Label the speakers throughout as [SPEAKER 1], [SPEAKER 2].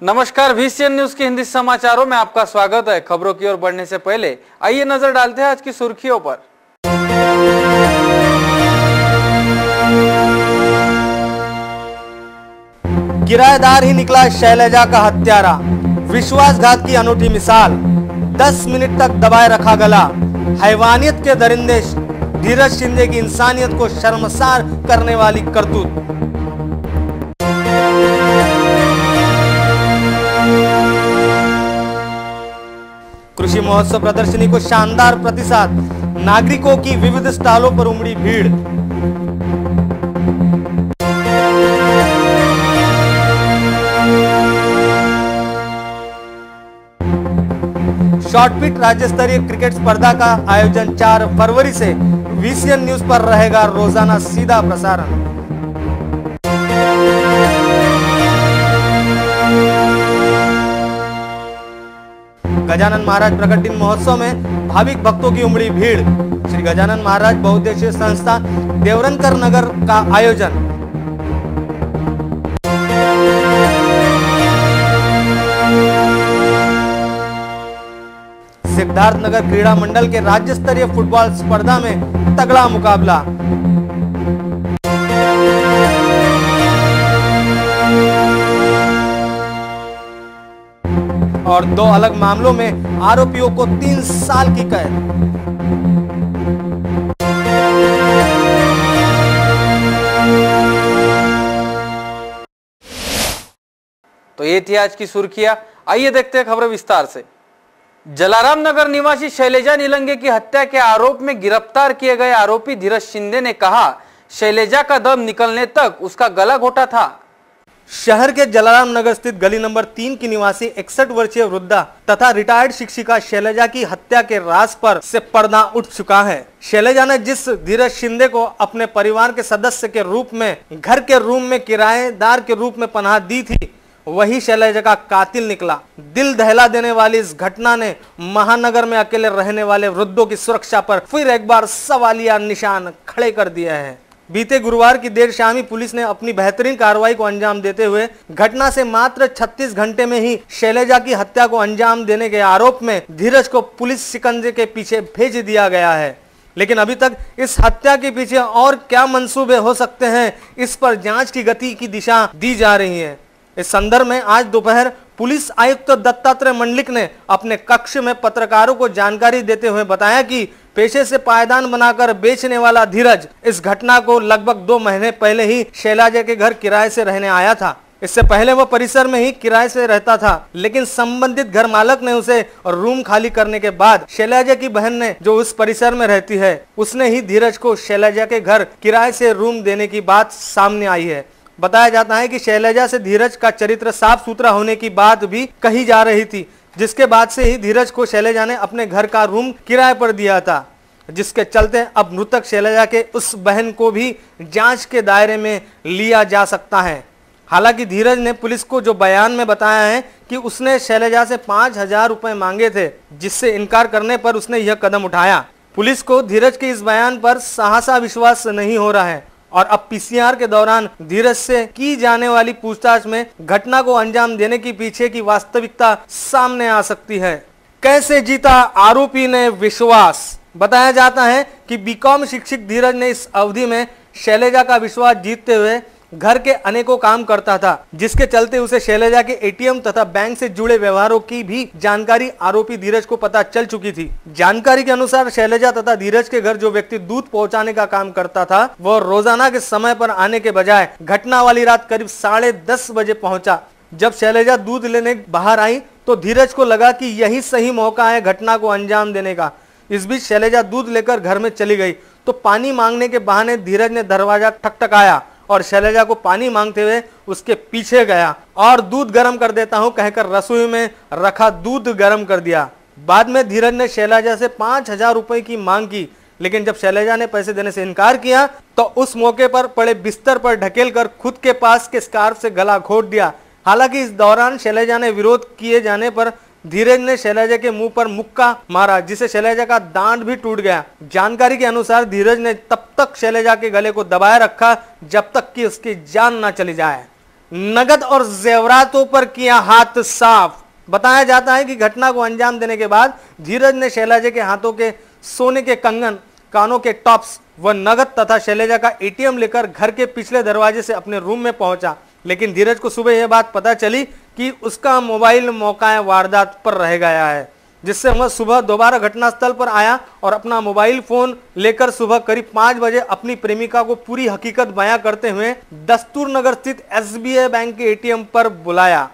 [SPEAKER 1] नमस्कार, VCN news के हिंदी समाचारों में आपका स्वागत है। खबरों की ओर बढ़ने से पहले आइए नजर डालते हैं आज की सुर्खियों पर।
[SPEAKER 2] किराएदार ही निकला शैलजा का हत्यारा, विश्वासघात की अनूठी मिसाल। 10 मिनट तक दबाए रखा गला। हैवानियत के दरिंदे धीरज शिंदे की इंसानियत को शर्मसार करने वाली करतूत। कृषि महोत्सव प्रदर्शनी को शानदार प्रतिसाद, नागरिकों की विविध स्टॉलों पर उमड़ी भीड़। शॉर्टपिट राज्य स्तरीय क्रिकेट स्पर्धा का आयोजन 4 फरवरी से VCN न्यूज पर रहेगा रोजाना सीधा प्रसारण। गजानन महाराज प्रकट दिन महोत्सव में भाविक भक्तों की उमड़ी भीड़। श्री गजानन महाराज बहुउद्देशीय संस्था देवरनकर नगर का आयोजन। सिद्धार्थ नगर क्रीड़ा मंडल के राज्य स्तरीय फुटबॉल स्पर्धा में तगड़ा मुकाबला। और 2 अलग मामलों में आरोपियों को 3 साल की कैद।
[SPEAKER 1] तो ये थी आज की सुर्खियां। आइए देखते हैं खबरें विस्तार से। जलाराम नगर निवासी शैलजा निलंगे की हत्या के आरोप में गिरफ्तार किए गए आरोपी धीरज शिंदे ने कहा, शैलजा का दम निकलने तक उसका गला घोटा था।
[SPEAKER 2] शहर के जलाराम नगर स्थित गली नंबर 3 की निवासी 61 वर्षीय वृद्धा तथा रिटायर्ड शिक्षिका शैलजा की हत्या के राज पर से पर्दा उठ चुका है। शैलजा ने जिस धीरज शिंदे को अपने परिवार के सदस्य के रूप में घर के रूम में किराएदार के रूप में पनाह दी थी, वही शैलजा का कातिल निकला। दिल दहला देने वाली इस घटना ने महानगर में अकेले रहने वाले वृद्धों की सुरक्षा पर फिर एक बार सवालिया निशान खड़े कर दिया है। बीते गुरुवार की देर शाम ही पुलिस ने अपनी बेहतरीन कार्रवाई को अंजाम देते हुए घटना से मात्र 36 घंटे में ही शैलजा की हत्या को अंजाम देने के आरोप में धीरज को पुलिस शिकंजे के पीछे भेज दिया गया है। लेकिन अभी तक इस हत्या के पीछे और क्या मंसूबे हो सकते हैं, इस पर जांच की गति की दिशा दी जा रही है। इस संदर्भ में आज दोपहर पुलिस आयुक्त दत्तात्रेय मंडलिक ने अपने कक्ष में पत्रकारों को जानकारी देते हुए बताया कि पेशे से पायदान बनाकर बेचने वाला धीरज इस घटना को लगभग 2 महीने पहले ही शैलजा के घर किराए से रहने आया था। इससे पहले वह परिसर में ही किराए से रहता था, लेकिन संबंधित घर मालक ने उसे रूम खाली करने के बाद शैलजा की बहन ने, जो उस परिसर में रहती है, उसने ही धीरज को शैलजा के घर किराए से रूम देने की बात सामने आई है। बताया जाता है कि शैलजा से धीरज का चरित्र साफ सुथरा होने की बात भी कही जा रही थी, जिसके बाद से ही धीरज को शैलजा ने अपने घर का रूम किराए पर दिया था, जिसके चलते अब मृतक शैलजा के उस बहन को भी जांच के दायरे में लिया जा सकता है। हालांकि धीरज ने पुलिस को जो बयान में बताया है कि उसने शैलजा से 5,000 रुपए मांगे थे, जिससे इनकार करने पर उसने यह कदम उठाया। पुलिस को धीरज के इस बयान पर सहसा विश्वास नहीं हो रहा है और अब PCR के दौरान धीरज से की जाने वाली पूछताछ में घटना को अंजाम देने की पीछे की वास्तविकता सामने आ सकती है। कैसे जीता आरोपी ने विश्वास? बताया जाता है कि BCom शिक्षक धीरज ने इस अवधि में शैलजा का विश्वास जीतते हुए घर के अनेकों काम करता था, जिसके चलते उसे शैलजा के ATM तथा बैंक से जुड़े व्यवहारों की भी जानकारी आरोपी धीरज को पता चल चुकी थी। जानकारी के अनुसार शैलजा तथा धीरज के घर जो व्यक्ति दूध पहुंचाने का काम करता था, वह रोजाना के समय पर आने के बजाय घटना वाली रात करीब 10:30 बजे पहुंचा। जब शैलजा दूध लेने बाहर आई तो धीरज को लगा कि यही सही मौका है घटना को अंजाम देने का। इस बीच शैलजा दूध लेकर घर में चली गई तो पानी मांगने के बहाने धीरज ने दरवाजा ठकठकाया और शैलजा को पानी मांगते हुए उसके पीछे गया और दूध गर्म कर देता हूं कहकर रसोई में रखा दूध गर्म कर दिया। बाद में धीरज ने शैलजा से 5,000 रुपए की मांग की, लेकिन जब शैलजा ने पैसे देने से इनकार किया तो उस मौके पर पड़े बिस्तर पर ढकेल कर खुद के पास के स्कार्फ से गला घोट दिया। हालांकि इस दौरान शैलजा ने विरोध किए जाने पर धीरज ने शैलजा के मुंह पर मुक्का मारा, जिससे शैलजा का दांत भी टूट गया। जानकारी के अनुसार धीरज ने तब तक शैलजा के गले को दबाए रखा जब तक कि उसकी जान न चली जाए। नगद और जेवरातों पर किया हाथ साफ। बताया जाता है कि घटना को अंजाम देने के बाद धीरज ने शैलजा के हाथों के सोने के कंगन, कानों के टॉप्स व नगद तथा शैलजा का एटीएम लेकर घर के पिछले दरवाजे से अपने रूम में पहुंचा। लेकिन धीरज को सुबह यह बात पता चली कि उसका मोबाइल मौका वारदात पर रह गया है, जिससे वह सुबह दोबारा घटनास्थल पर आया और अपना मोबाइल फोन लेकर सुबह करीब 5 बजे अपनी प्रेमिका को पूरी हकीकत बयां करते हुए दस्तूर नगर स्थित SBI बैंक के एटीएम पर बुलाया।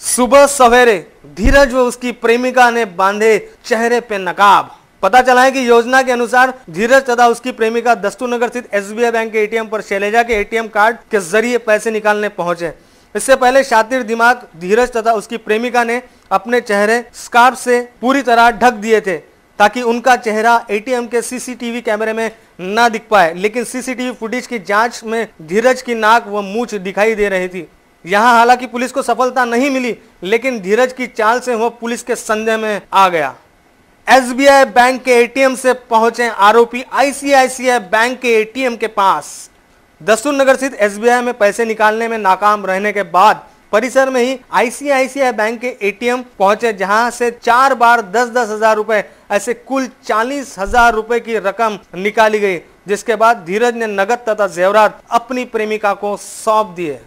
[SPEAKER 2] सुबह सवेरे धीरज व उसकी प्रेमिका ने बांधे चेहरे पे नकाब। पता चला है कि योजना के अनुसार धीरज तथा उसकी प्रेमिका दस्तूर नगर स्थित SBI बैंक के एटीएम पर शैलजा के एटीएम कार्ड के जरिए पैसे निकालने पहुंचे। इससे पहले शातिर दिमाग धीरज तथा उसकी प्रेमिका ने अपने चेहरे स्कार्फ से पूरी तरह ढक दिए थे ताकि उनका चेहरा एटीएम के CCTV कैमरे में न दिख पाए। लेकिन CCTV फुटेज की जांच में धीरज की नाक व मूंछ दिखाई दे रही थी। यहां हालांकि पुलिस को सफलता नहीं मिली, लेकिन धीरज की चाल से वह पुलिस के संदेह में आ गया। SBI बैंक के एटीएम से पहुंचे आरोपी ICICI बैंक के एटीएम के पास। दस्तूर नगर स्थित SBI में पैसे निकालने में नाकाम रहने के बाद परिसर में ही ICICI बैंक के एटीएम पहुंचे, जहां से 4 बार 10-10 हजार रुपए, ऐसे कुल 40,000 रुपए की रकम निकाली गई, जिसके बाद धीरज ने नगद तथा जेवरात अपनी प्रेमिका को सौंप दिए।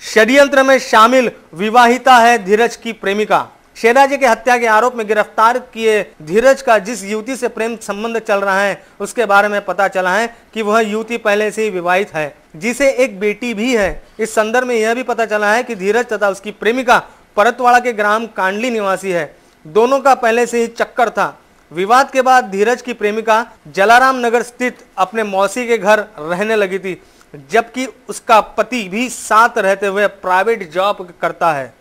[SPEAKER 2] षड्यंत्र में शामिल विवाहिता है धीरज की प्रेमिका। शैलजा की हत्या के आरोप में गिरफ्तार किए धीरज का जिस युवती से प्रेम संबंध चल रहा है, उसके बारे में पता चला है कि वह युवती पहले से ही विवाहित है, जिसे एक बेटी भी है। इस संदर्भ में यह भी पता चला है कि धीरज तथा उसकी प्रेमिका परतवाड़ा के ग्राम कांडली निवासी है। दोनों का पहले से ही चक्कर था। विवाद के बाद धीरज की प्रेमिका जलाराम नगर स्थित अपने मौसी के घर रहने लगी थी, जबकि उसका पति भी साथ रहते हुए प्राइवेट जॉब करता है।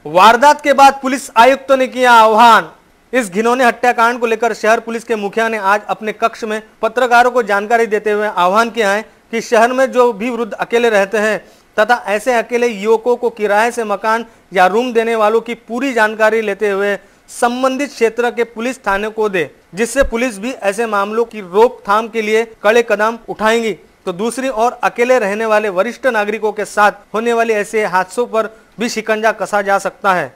[SPEAKER 2] वारदात के बाद पुलिस आयुक्तों ने किया आह्वान। इस घिनौने हत्याकांड को लेकर शहर पुलिस के मुखिया ने आज अपने कक्ष में पत्रकारों को जानकारी देते हुए आह्वान किया है कि शहर में जो भी वृद्ध अकेले रहते हैं तथा ऐसे अकेले युवकों को किराए से मकान या रूम देने वालों की पूरी जानकारी लेते हुए संबंधित क्षेत्र के पुलिस थाने को दे, जिससे पुलिस भी ऐसे मामलों की रोकथाम के लिए कड़े कदम उठाएंगी। तो दूसरी ओर अकेले रहने वाले वरिष्ठ नागरिकों के साथ होने वाले ऐसे हादसों पर भी शिकंजा कसा जा सकता है।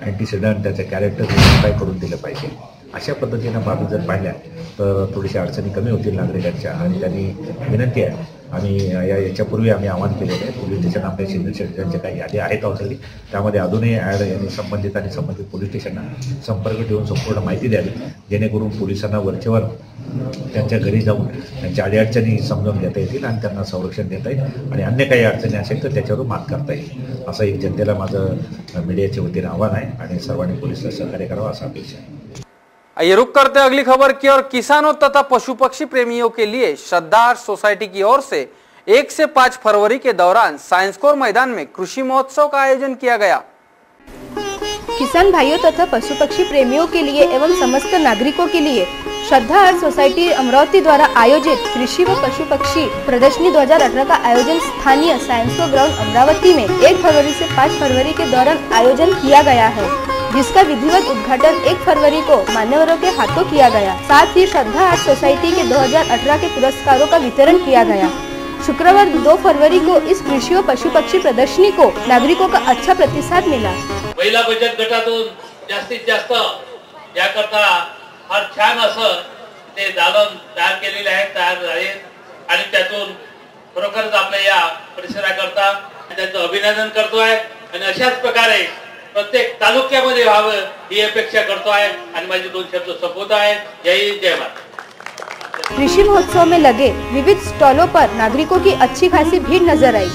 [SPEAKER 3] अँटीसिडंट त्याचे कॅरेक्टर काय करून दिलं पाहिजे, अशा पद्धतीनं बाबी जर पाहिल्या तर थोडीशी अडचणी कमी होतील नागरिकांच्या। आणि त्यांनी विनंती आहे, आम्ही याच्यापूर्वी आम्ही आवाहन केलेलं आहे, पोलीस स्टेशन आपल्या सिनियर सिटीजनच्या काही यादी आहेत ऑलरेडी, त्यामध्ये अजूनही ॲड यांनी संबंधित पोलीस स्टेशनला संपर्क ठेवून संपूर्ण माहिती द्यावी, जेणेकरून पोलिसांना वरचेवर त्यांच्या घरी जाऊन त्यांच्या अडीअडचणी समजून घेता येतील आणि त्यांना संरक्षण देता येईल आणि अन्य काही अडचणी असेल तर त्याच्यावर मात करता येईल, असं एक जनतेला माझं मीडियाच्या वतीने आव्हान आहे आणि सर्वांनी पोलिसांना सहकार्य करावं असं अपेक्षा आहे।
[SPEAKER 1] आइए रुक करते हैं अगली खबर की और किसानों तथा पशु पक्षी प्रेमियों के लिए श्रद्धा सोसाइटी की ओर से 1 से 5 फरवरी के दौरान साइंस कोर मैदान में कृषि महोत्सव का आयोजन किया गया।
[SPEAKER 4] किसान भाइयों तथा पशु पक्षी प्रेमियों के लिए एवं समस्त नागरिकों के लिए श्रद्धा आर्ट सोसाइटी अमरावती द्वारा आयोजित कृषि व पशु पक्षी प्रदर्शनी 2018 का आयोजन स्थानीय साइंस कोर ग्राउंड अमरावती में 1 फरवरी से 5 फरवरी के दौरान आयोजन किया गया है, जिसका विधिवत उद्घाटन 1 फरवरी को मान्यवरों के हाथों किया गया। साथ ही श्रद्धा आर्ट सोसाइटी के 2018 के पुरस्कारों का वितरण किया गया। शुक्रवार 2 फरवरी को इस कृषि व पशु पक्षी प्रदर्शनी को नागरिकों का अच्छा प्रतिसाद मिला।
[SPEAKER 5] महिला बचत गटातून जास्तीत जास्त याकरता फार छान असं ते दालन तयार केलेले आहेत, तयार आहेत आणि त्यातून खरोखरच आपल्या या परिसराकरता त्यांचं अभिनंदन करतोय आणि अशाच प्रकारे प्रत्येक तालुक्यामध्ये व्हावं ही अपेक्षा करतोय आणि माझे 2 शब्द संबोधत आहेत। जय जय माता।
[SPEAKER 4] कृषि महोत्सव में लगे विविध स्टॉलों पर नागरिकों की अच्छी खासी भीड़ नजर आई।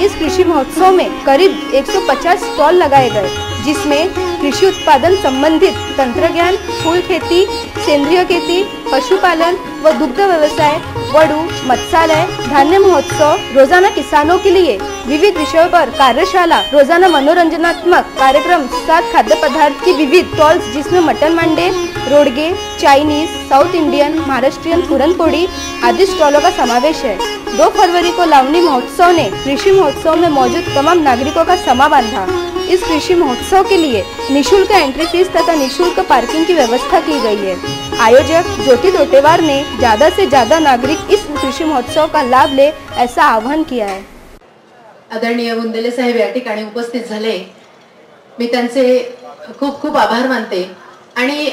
[SPEAKER 4] इस कृषि महोत्सव में करीब 150 स्टॉल लगाए गए, जिसमें कृषि उत्पादन संबंधित तंत्रज्ञान, फूल खेती, सेंद्रिय खेती, पशुपालन व दुग्ध व्यवसाय, वडू, मत्स्यालय, धान्य महोत्सव, रोजाना किसानों के लिए विविध विषयों पर कार्यशाला, रोजाना मनोरंजनात्मक कार्यक्रम, साथ खाद्य पदार्थ की विविध स्टॉल्स जिसमें मटन मांडे, रोडगे, चाइनीज, साउथ इंडियन, महाराष्ट्रियन पूरनपोड़ी आदि स्टॉलों का समावेश है। 2 फरवरी को लावनी महोत्सव ने कृषि महोत्सव में मौजूद तमाम नागरिकों का समा बांधा। इस कृषि महोत्सव के लिए निःशुल्क एंट्री फीस तथा निःशुल्क पार्किंग की व्यवस्था की गई है। आयोजक ज्योति तोटेवार ने ज्यादा से ज्यादा नागरिक इस कृषि महोत्सव का लाभ ले ऐसा आह्वान किया है।
[SPEAKER 6] आदरणीय बुंदेले साहेब या ठिकाणी उपस्थित झाले, मी त्यांचे खूप खूप आभार मानते। आणि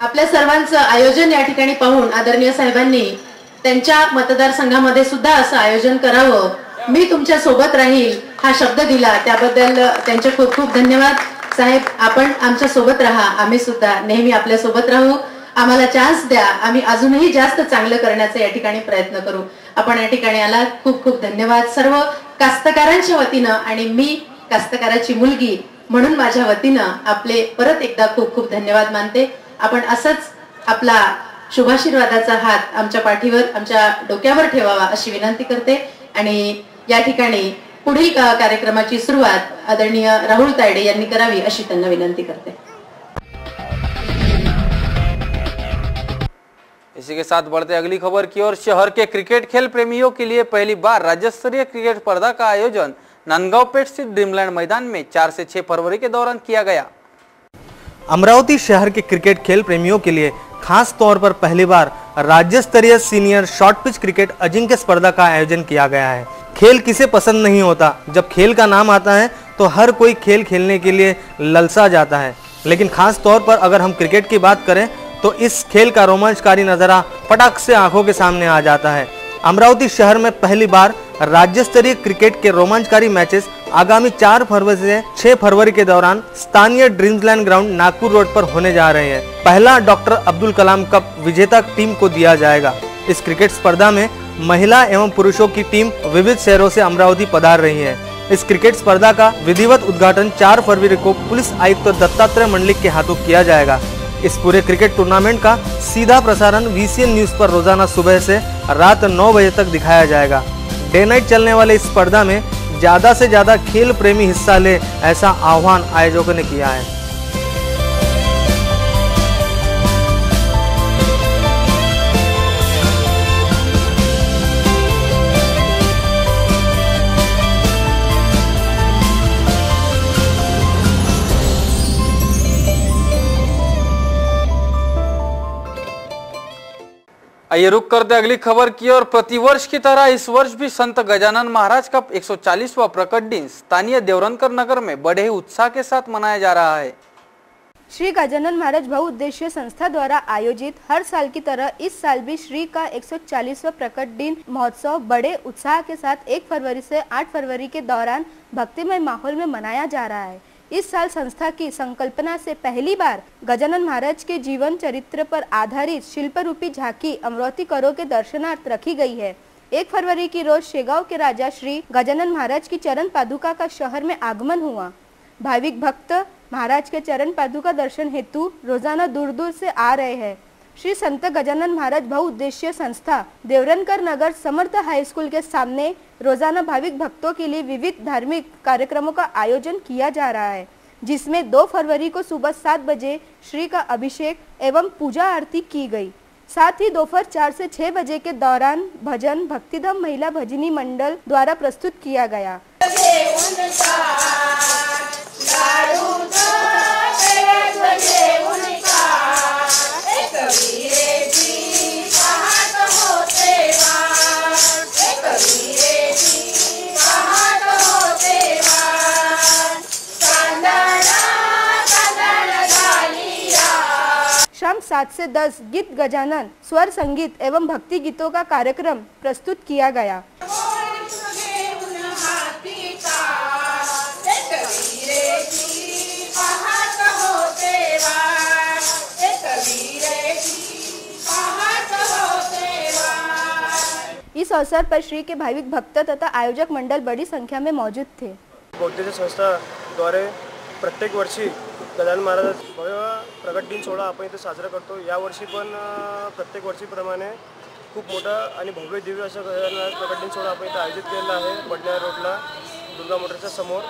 [SPEAKER 6] आपल्या सर्वांचं आयोजन या ठिकाणी पाहून आदरणीय साहेबांनी त्यांच्या मतदारसंघामध्ये सुद्धा असं आयोजन करावं, मी तुमच्या सोबत राहील हा शब्द दिला, त्याबद्दल त्यांचे खूप खूप धन्यवाद। साहेब, आपण आमच्या सोबत राहा, आम्ही सुद्धा नेहमी आपल्या सोबत राहू, आम्हाला चान्स द्या, आम्ही अजूनही जास्त चांगलं करण्याचा या ठिकाणी प्रयत्न करू। आपण या ठिकाणी आलात, खूप खूप धन्यवाद। सर्व कास्तकारांच्या वतीनं आणि मी कास्तकाराची मुलगी म्हणून माझ्या वतीनं आपले परत एकदा खूप खूप धन्यवाद मानते। आपण असंच आपला शुभाशीर्वादाचा हात आमच्या पाठीवर, आमच्या डोक्यावर ठेवावा अशी विनंती करते। आणि या ठिकाणी पुढील कार्यक्रमाची सुरुवात आदरणीय राहुल तायडे यांनी करावी अशी त्यांना विनंती करते।
[SPEAKER 1] इसी के साथ बढ़ते अगली खबर की ओर। शहर के क्रिकेट खेल प्रेमियों के लिए पहली बार राज्य स्तरीय क्रिकेट स्पर्धा का आयोजन नांदगांवपेठ स्थित ड्रीमलैंड मैदान में 4 से 6 फरवरी के दौरान किया गया।
[SPEAKER 2] अमरावती शहर के क्रिकेट खेल प्रेमियों के लिए खास तौर पर पहली बार राज्य स्तरीय senior short pitch cricket Ajinkya स्पर्धा का आयोजन किया गया है। खेल किसे पसंद नहीं होता, जब खेल का नाम आता है तो हर कोई खेल खेलने के लिए ललचा जाता है, लेकिन खास तौर पर अगर हम क्रिकेट की बात करें तो इस खेल का रोमांचकारी नज़ारा फटाक से आंखों के सामने आ जाता है। अमरावती शहर में पहली बार राज्य स्तरीय क्रिकेट के रोमांचकारी मैचेस आगामी 4 फरवरी से 6 फरवरी के दौरान स्थानीय ड्रीम्सलैंड ग्राउंड नागपुर रोड पर होने जा रहे हैं। पहला डॉक्टर अब्दुल कलाम कप विजेता टीम को दिया जाएगा। इस क्रिकेट स्पर्धा में महिला एवं पुरुषों की टीम विविध शहरों से अमरावती पधार रही है। इस क्रिकेट स्पर्धा का विधिवत उद्घाटन 4 फरवरी को पुलिस आयुक्त दत्तात्रेय मंडलिक के हाथों किया जाएगा। इस पूरे क्रिकेट टूर्नामेंट का सीधा प्रसारण VCN न्यूज पर रोजाना सुबह से रात 9 बजे तक दिखाया जाएगा। डे नाइट चलने वाले इस स्पर्धा में ज्यादा से ज्यादा खेल प्रेमी हिस्सा ले, ऐसा आह्वान आयोजकों ने किया है।
[SPEAKER 1] आइए रुक करते अगली खबर की ओर। प्रतिवर्ष की तरह इस वर्ष भी संत गजानन महाराज का 140वां प्रकट दिन स्थानीय देवरनकर नगर में बड़े ही उत्साह के साथ मनाया जा रहा है।
[SPEAKER 4] श्री गजानन महाराज बहुउद्देशीय संस्था द्वारा आयोजित हर साल की तरह इस साल भी श्री का 140वां प्रकट दिन महोत्सव बड़े उत्साह के साथ 1 फरवरी से 8 फरवरी के दौरान भक्तिमय माहौल में मनाया जा रहा है। इस साल संस्था की संकल्पना से पहली बार गजानन महाराज के जीवन चरित्र पर आधारित शिल्प रूपी झांकी अमरावती करों के दर्शनार्थ रखी गई है। 1 फरवरी की रोज शेगांव के राजा श्री गजानन महाराज की चरण पादुका का शहर में आगमन हुआ। भाविक भक्त महाराज के चरण पादुका दर्शन हेतु रोजाना दूर दूर से आ रहे हैं। श्री संत गजानन महाराज बहुउद्देशीय संस्था देवरनकर नगर समर्थ हाई स्कूल के सामने रोजाना भाविक भक्तों के लिए विविध धार्मिक कार्यक्रमों का आयोजन किया जा रहा है, जिसमें 2 फरवरी को सुबह 7 बजे श्री का अभिषेक एवं पूजा आरती की गई। साथ ही दोपहर 4 से 6 बजे के दौरान भजन भक्तिधाम महिला भजनी मंडल द्वारा प्रस्तुत किया गया। शाम 7 से 10 गीत गजानन स्वर संगीत एवं भक्ति गीतों का कार्यक्रम प्रस्तुत किया गया। इस अवसर पर श्री के भाविक भक्त तथा आयोजक मंडल बड़ी संख्या में मौजूद थे।
[SPEAKER 7] बहुउद्देशीय संस्था द्वारे प्रत्येक वर्षी गजानन महाराज प्रकट दिन सोहळा आपण इथे साजरा करतो। या वर्षी पण प्रत्येक वर्षीप्रमाणे खूप मोठा आणि भव्य दिव्य असा गजानन महाराज प्रकट दिन सोहळा आपण इथे आयोजित केलेला आहे बडनेर रोडला दुर्गा मोटरच्या समोर।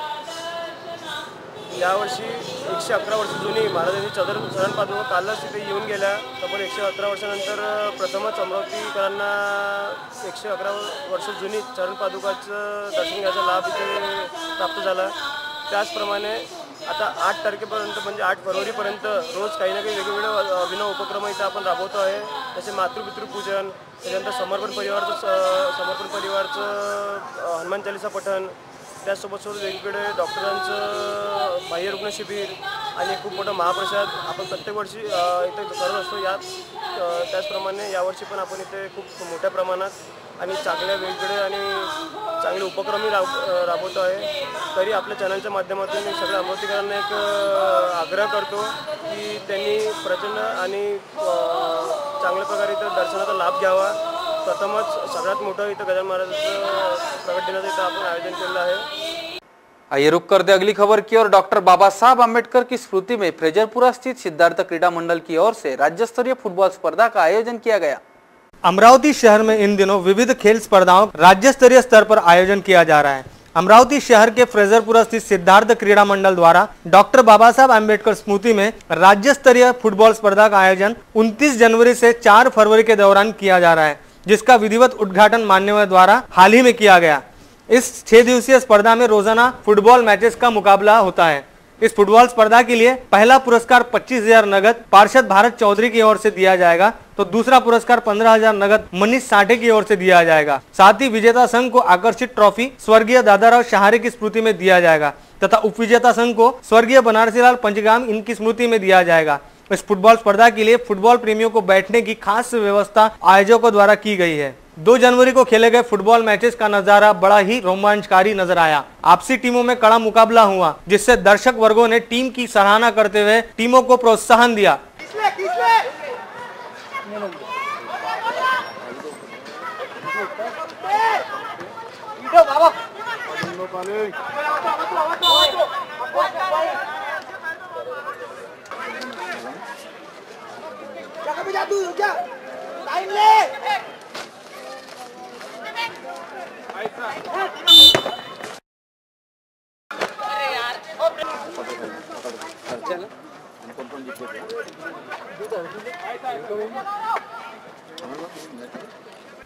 [SPEAKER 7] यावर्षी 111 वर्ष जुनी महाराजांची चरण पादुका कालच तिथे येऊन गेल्या, तब्बल 111 वर्षानंतर प्रथमच अमरावतीकरांना 111 वर्ष जुनी चरण पादुकाचं दर्शन घ्यायचा लाभ इथे प्राप्त झाला। त्याचप्रमाणे आता 8 तारखेपर्यंत म्हणजे 8 फरवरीपर्यंत रोज काही ना काही वेगवेगळे अभिनव उपक्रम इथं आपण राबवतो आहे। जसे मातृपितृपूजन, त्याच्यानंतर समर्पण परिवारचं हनुमान चालीसा पठण, त्याचसोबत वेगवेगळे डॉक्टरांचं बाह्यरुग्ण शिबिर आणि खूप मोठं महाप्रसाद आपण प्रत्येक वर्षी इथे करत असतो. त्याचप्रमाणे यावर्षी पण आपण इथे खूप मोठ्या प्रमाणात आणि चांगल्या वेगवेगळे आणि चांगले उपक्रमही राबवतो आहे. तरी आपल्या चॅनलच्या माध्यमातून मी सगळ्या अमरावतीकरांना एक आग्रह करतो की त्यांनी प्रचंड आणि चांगल्या प्रकारे इथं दर्शनाचा लाभ घ्यावा. प्रथमच सगळ्यात मोठं इथं गजानन महाराजांचं प्रकट दिनाचं इथं आपण आयोजन केलं आहे.
[SPEAKER 1] आइए रुक करते अगली खबर की ओर। डॉक्टर बाबा साहब अम्बेडकर की स्मृति में फ्रेजरपुरा स्थित सिद्धार्थ क्रीडा मंडल की ओर से राज्य स्तरीय फुटबॉल स्पर्धा का आयोजन किया गया।
[SPEAKER 2] अमरावती शहर में इन दिनों विविध खेल स्पर्धाओं राज्य स्तरीय स्तर पर आयोजन किया जा रहा है। अमरावती शहर के फ्रेजरपुरा स्थित सिद्धार्थ क्रीड़ा मंडल द्वारा डॉक्टर बाबा साहब अम्बेडकर स्मृति में राज्य स्तरीय फुटबॉल स्पर्धा का आयोजन 29 जनवरी से 4 फरवरी के दौरान किया जा रहा है, जिसका विधिवत उद्घाटन मान्यवर द्वारा हाल ही में किया गया। इस 6 दिवसीय स्पर्धा में रोजाना फुटबॉल मैचेस का मुकाबला होता है। इस फुटबॉल स्पर्धा के लिए पहला पुरस्कार 25,000 नगद पार्षद भारत चौधरी की ओर से दिया जाएगा, तो दूसरा पुरस्कार 15,000 नगद मनीष साठे की ओर से दिया जाएगा। साथ ही विजेता संघ को आकर्षित ट्रॉफी स्वर्गीय दादाराव शहारे की स्मृति में दिया जाएगा तथा उपविजेता संघ को स्वर्गीय बनारसीलाल पंचगाम इनकी स्मृति में दिया जाएगा। इस फुटबॉल स्पर्धा के लिए फुटबॉल प्रेमियों को बैठने की खास व्यवस्था आयोजकों द्वारा की गई है। 2 जनवरी को खेले गए फुटबॉल मैचेस का नजारा बड़ा ही रोमांचकारी नजर आया। आपसी टीमों में कड़ा मुकाबला हुआ, जिससे दर्शक वर्गों ने टीम की सराहना करते हुए टीमों को प्रोत्साहन दिया।